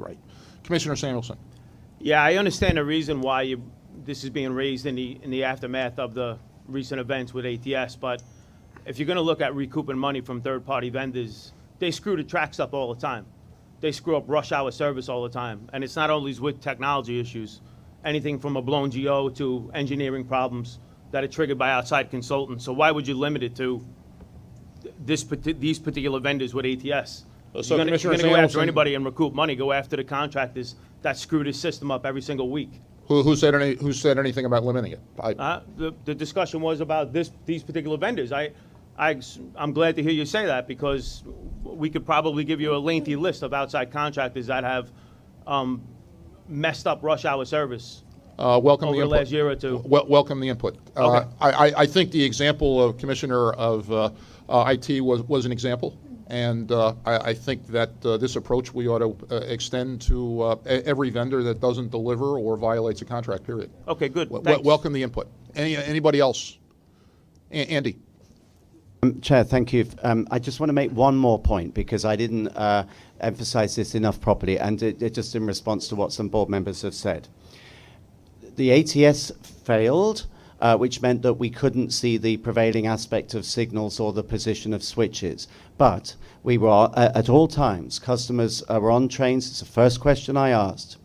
right. Commissioner Samuelsen. Yeah, I understand the reason why this is being raised in the aftermath of the recent events with ATS, but if you're going to look at recouping money from third-party vendors, they screw the tracks up all the time. They screw up rush hour service all the time, and it's not always with technology issues. Anything from a blown GO to engineering problems that are triggered by outside consultants. So why would you limit it to these particular vendors with ATS? So you're going to go Samuelsen, after anybody and recoup money. Go after the contractors that screw this system up every single week. Who said anything about limiting it? The discussion was about these particular vendors. I'm glad to hear you say that, because we could probably give you a lengthy list of outside contractors that have messed up rush hour service welcome over the the last year or two. Welcome the input. Okay. I think the example of Commissioner of IT was an example, and I think that this approach we ought to extend to every vendor that doesn't deliver or violates a contract, period. Okay, good. Welcome the input. Anybody else? Andy. Chair, thank you. I just want to make one more point, because I didn't emphasize this enough properly, and it just in response to what some board members have said. The ATS failed, which meant that we couldn't see the prevailing aspect of signals or the position of switches. But we were, at all times, customers were on trains. It's the first question I asked.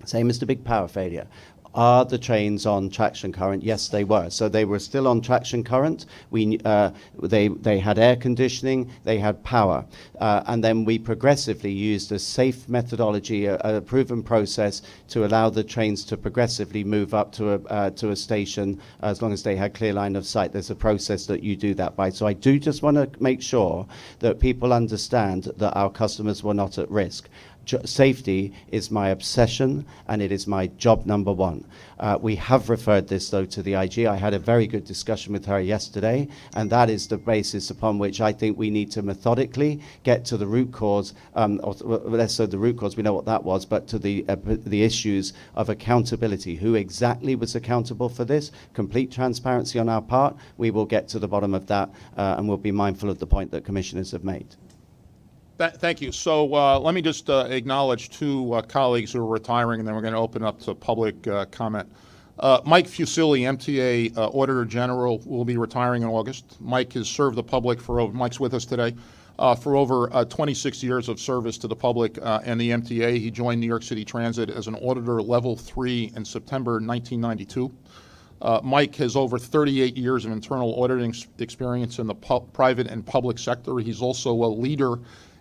Same as the big power failure. Are the trains on traction current? Yes, they were. So they were still on traction current. They had air conditioning, they had power. And then we progressively used a safe methodology, a proven process, to allow the trains to progressively move up to a station as long as they had clear line of sight. There's a process that you do that by. So I do just want to make sure that people understand that our customers were not at risk. Safety is my obsession, and it is my job number one. We have referred this, though, to the IG. I had a very good discussion with her yesterday, and that is the basis upon which I think we need to methodically get to the root cause, or less so the root cause, we know what that was, but to the issues of accountability. Who exactly was accountable for this? Complete transparency on our part. We will get to the bottom of that, and we'll be mindful of the point that commissioners have made. Thank you. So let me just acknowledge two colleagues who are retiring, and then we're going to open up to public comment. Mike Fusilli, MTA Auditor General, will be retiring in August. Mike has served the public Mike's with us today, for over 26 years of service to the public and the MTA. He joined New York City Transit as an Auditor Level 3 in September 1992. Mike has over 38 years of internal auditing experience in the private and public sector. He's also a leader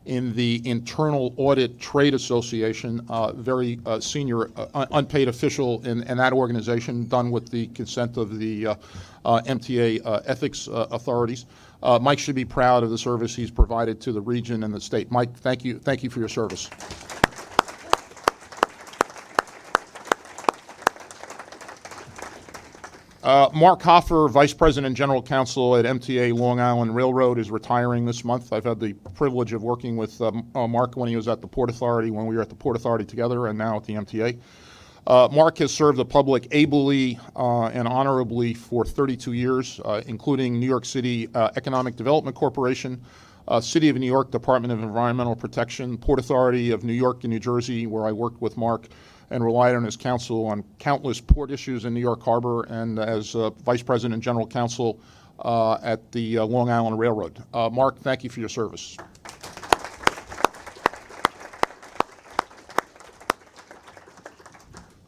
in the Internal Audit Trade Association, very senior unpaid official in that organization, done with the consent of the MTA ethics authorities. Mike should be proud of the service he's provided to the region and the state. Mike, thank you for your service. Mark Hoffer, Vice President and General Counsel at MTA Long Island Railroad, is retiring this month. I've had the privilege of working with Mark when he was at the Port Authority, when we were at the Port Authority together, and now at the MTA. Mark has served the public ably and honorably for 32 years, including New York City Economic Development Corporation, City of New York Department of Environmental Protection, Port Authority of New York and New Jersey, where I worked with Mark and relied on his counsel on countless port issues in New York Harbor, and as Vice President and General Counsel at the Long Island Railroad. Mark, thank you for your service.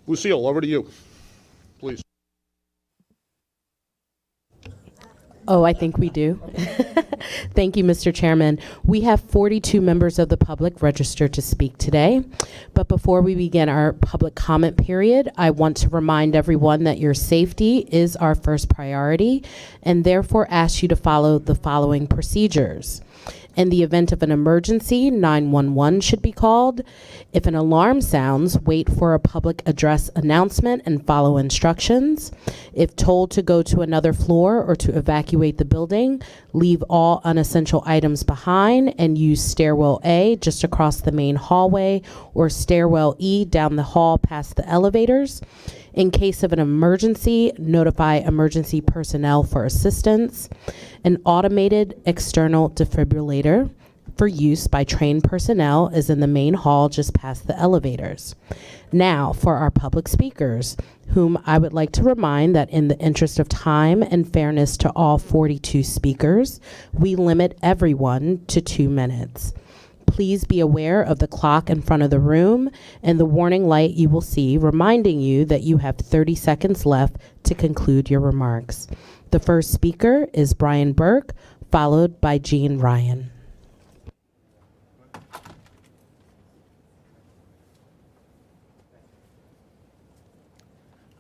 Lucille, over to you, please. Oh, I think we do. Thank you, Mr. Chairman. We have 42 members of the public registered to speak today. But before we begin our public comment period, I want to remind everyone that your safety is our first priority, and therefore ask you to follow the following procedures. In the event of an emergency, 911 should be called. If an alarm sounds, wait for a public address announcement and follow instructions. If told to go to another floor or to evacuate the building, leave all unessential items behind and use stairwell A just across the main hallway, or stairwell E down the hall past the elevators. In case of an emergency, notify emergency personnel for assistance. An automated external defibrillator for use by trained personnel is in the main hall just past the elevators. Now, for our public speakers, whom I would like to remind that in the interest of time and fairness to all 42 speakers, we limit everyone to 2 minutes. Please be aware of the clock in front of the room and the warning light you will see reminding you that you have 30 seconds left to conclude your remarks. The first speaker is Brian Burke, followed by Jean Ryan.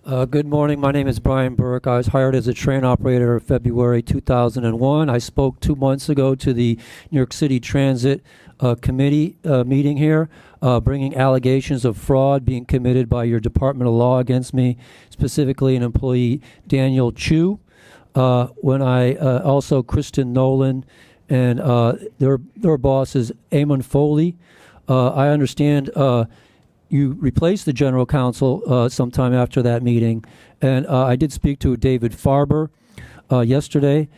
Good morning. My name is Brian Burke. I was hired as a train operator in February 2001. I spoke 2 months ago to the New York City Transit Committee meeting here, bringing allegations of fraud being committed by your Department of Law against me, specifically an employee, Daniel Chu. When I also Kristen Nolan and their boss is Eamon Foley. I understand you replaced the general counsel sometime after that meeting, and I did speak to David Farber yesterday.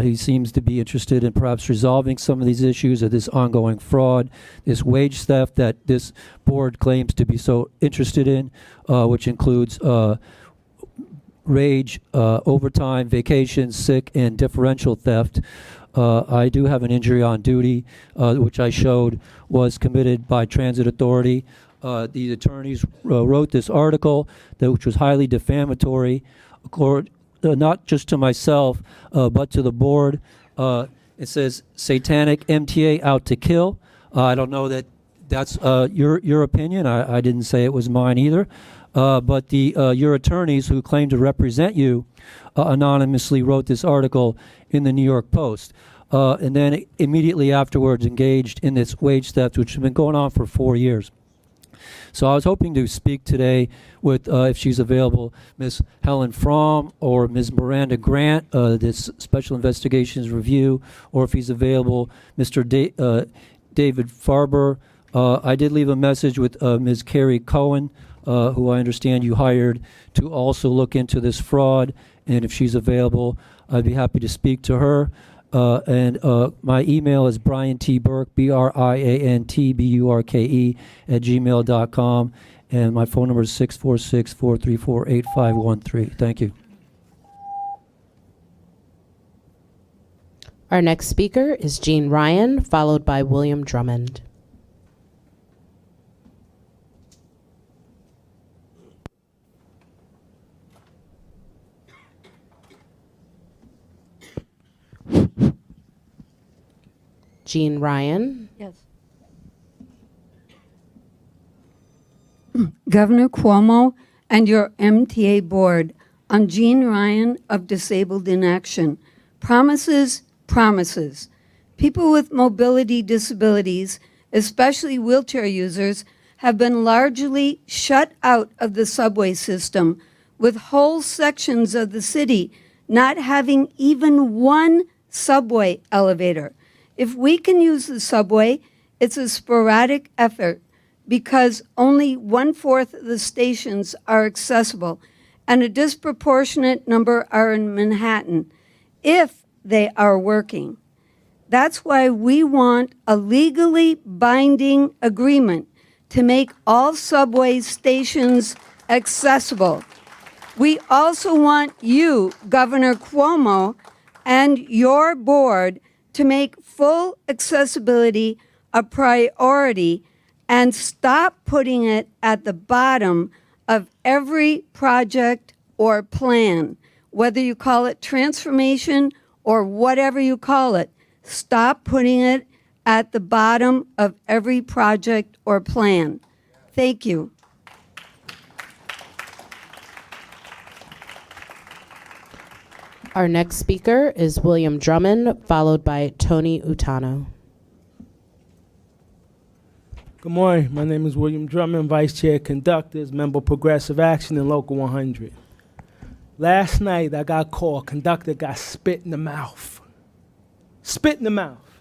He seems to be interested in perhaps resolving some of these issues of this ongoing fraud, this wage theft that this board claims to be so interested in, which includes wage, overtime, vacation, sick, and differential theft. I do have an injury on duty, which I showed was committed by Transit Authority. The attorneys wrote this article, which was highly defamatory, not just to myself, but to the board. It says, satanic MTA out to kill. I don't know that that's your opinion. I didn't say it was mine either. But your attorneys who claim to represent you anonymously wrote this article in the New York Post. And then immediately afterwards engaged in this wage theft, which has been going on for 4 years. So I was hoping to speak today with, if she's available, Ms. Helen Fromm or Ms. Miranda Grant, this Special Investigations Review, or if he's available, Mr. David Farber. I did leave a message with Ms. Carrie Cohen, who I understand you hired to also look into this fraud, and if she's available, I'd be happy to speak to her. And my email is Brian T. Burke, BrianTBurke @gmail.com, and my phone number is 646-434-8513. Thank you. Our next speaker is Jean Ryan, followed by William Drummond. Jean Ryan. Yes. Governor Cuomo and your MTA board, I'm Jean Ryan of Disabled in Action. Promises, promises. People with mobility disabilities, especially wheelchair users, have been largely shut out of the subway system, with whole sections of the city not having even one subway elevator. If we can use the subway, it's a sporadic effort because only 1/4 of the stations are accessible and a disproportionate number are in Manhattan, if they are working. That's why we want a legally binding agreement to make all subway stations accessible. We also want you, Governor Cuomo, and your board to make full accessibility a priority and stop putting it at the bottom of every project or plan, whether you call it transformation or whatever you call it. Stop putting it at the bottom of every project or plan. Thank you. Our next speaker is William Drummond, followed by Tony Utano. Good morning. My name is William Drummond, Vice Chair Conductors, Member Progressive Action in Local 100. Last night I got called, conductor got spit in the mouth. Spit in the mouth.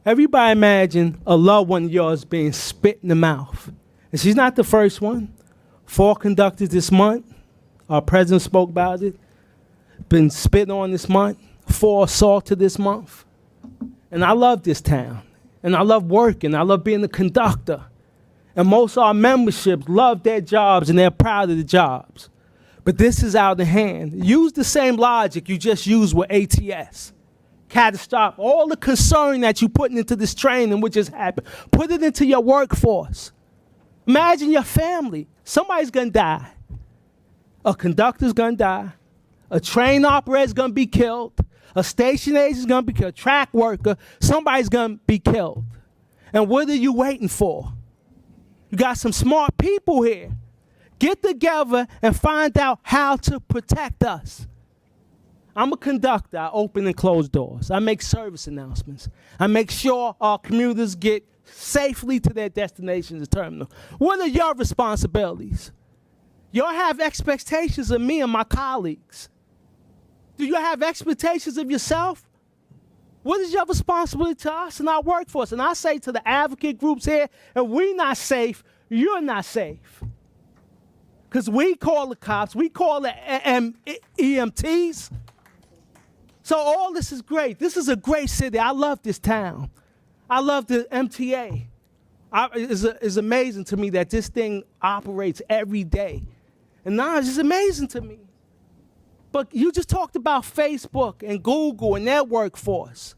Everybody imagine a loved one of yours being spit in the mouth. And she's not the first one. 4 conductors this month. Our president spoke about it. Been spit on this month. 4 assaulted this month. And I love this town. And I love working. I love being a conductor. And most of our memberships love their jobs and they're proud of the jobs. But this is out of hand. Use the same logic you just used with ATS. Catastrophic. All the concern that you're putting into this training, which just happened, put it into your workforce. Imagine your family. Somebody's going to die. A conductor's going to die. A train operator's going to be killed. A station agent's going to be killed. A track worker, somebody's going to be killed. And what are you waiting for? You got some smart people here. Get together and find out how to protect us. I'm a conductor. I open and close doors. I make service announcements. I make sure our commuters get safely to their destinations and terminal. What are your responsibilities? Y'all have expectations of me and my colleagues. Do you have expectations of yourself? What is your responsibility to us and our workforce? And I say to the advocate groups here, if we're not safe, you're not safe. Because we call the cops, we call the EMTs. So all this is great. This is a great city. I love this town. I love the MTA. It's amazing to me that this thing operates every day. And now it's just amazing to me. But you just talked about Facebook and Google and their workforce.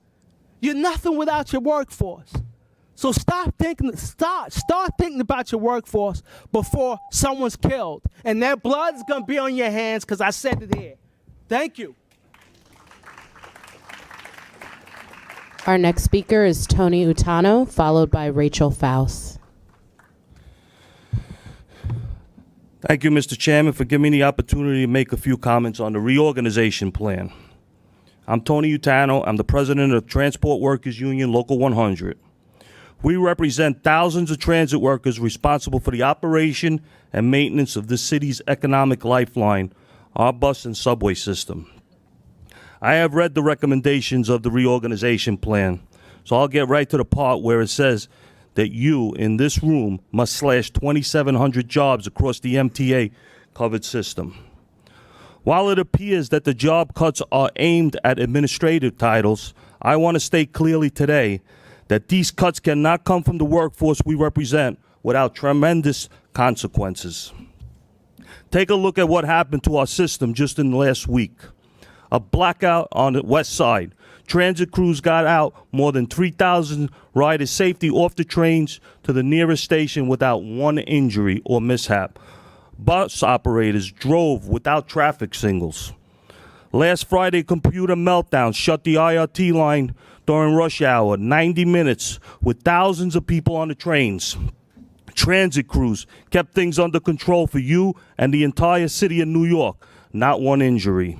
You're nothing without your workforce. So start thinking about your workforce before someone's killed. And their blood is going to be on your hands because I said it here. Thank you. Our next speaker is Tony Utano, followed by Rachel Faust. Thank you, Mr. Chairman, for giving me the opportunity to make a few comments on the reorganization plan. I'm Tony Utano. I'm the president of Transport Workers Union Local 100. We represent thousands of transit workers responsible for the operation and maintenance of this city's economic lifeline, our bus and subway system. I have read the recommendations of the reorganization plan, so I'll get right to the part where it says that you in this room must slash 2,700 jobs across the MTA covered system. While it appears that the job cuts are aimed at administrative titles, I want to state clearly today that these cuts cannot come from the workforce we represent without tremendous consequences. Take a look at what happened to our system just in the last week. A blackout on the west side. Transit crews got out more than 3,000 riders safely off the trains to the nearest station without one injury or mishap. Bus operators drove without traffic signals. Last Friday, computer meltdown shut the IRT line during rush hour, 90 minutes, with thousands of people on the trains. Transit crews kept things under control for you and the entire city of New York, not one injury.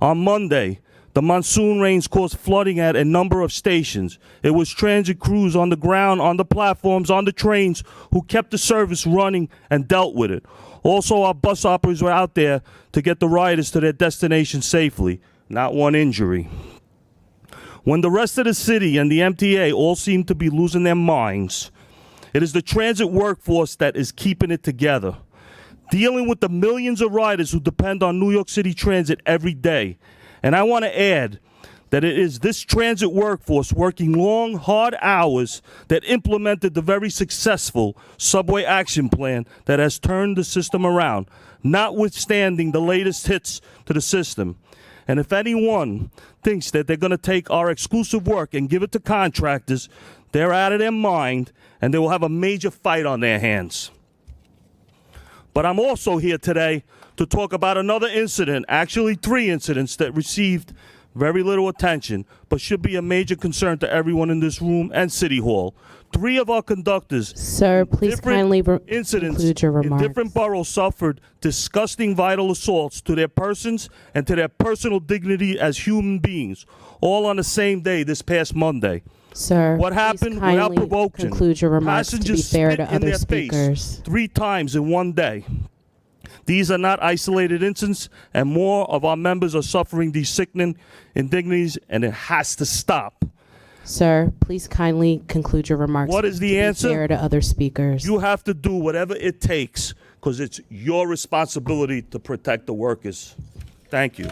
On Monday, the monsoon rains caused flooding at a number of stations. It was transit crews on the ground, on the platforms, on the trains who kept the service running and dealt with it. Also, our bus operators were out there to get the riders to their destination safely. Not one injury. When the rest of the city and the MTA all seem to be losing their minds, it is the transit workforce that is keeping it together, dealing with the millions of riders who depend on New York City Transit every day. And I want to add that it is this transit workforce working long, hard hours that implemented the very successful Subway Action Plan that has turned the system around, notwithstanding the latest hits to the system. And if anyone thinks that they're going to take our exclusive work and give it to contractors, they're out of their mind and they will have a major fight on their hands. But I'm also here today to talk about another incident, actually 3 incidents that received very little attention, but should be a major concern to everyone in this room and City Hall. 3 of our conductors, Sir, please kindly incidents conclude your in remarks. different boroughs suffered disgusting vital assaults to their persons and to their personal dignity as human beings, all on the same day this past Monday. Sir, What happened without kindly provocation? conclude your remarks to be Passengers fair spit to in other their speakers. face 3 times in one day. These are not isolated incidents, and more of our members are suffering these sickening indignities, and it has to stop. Sir, please kindly conclude your remarks. What is the to answer? Be fair to other speakers. You have to do whatever it takes, because it's your responsibility to protect the workers. Thank you.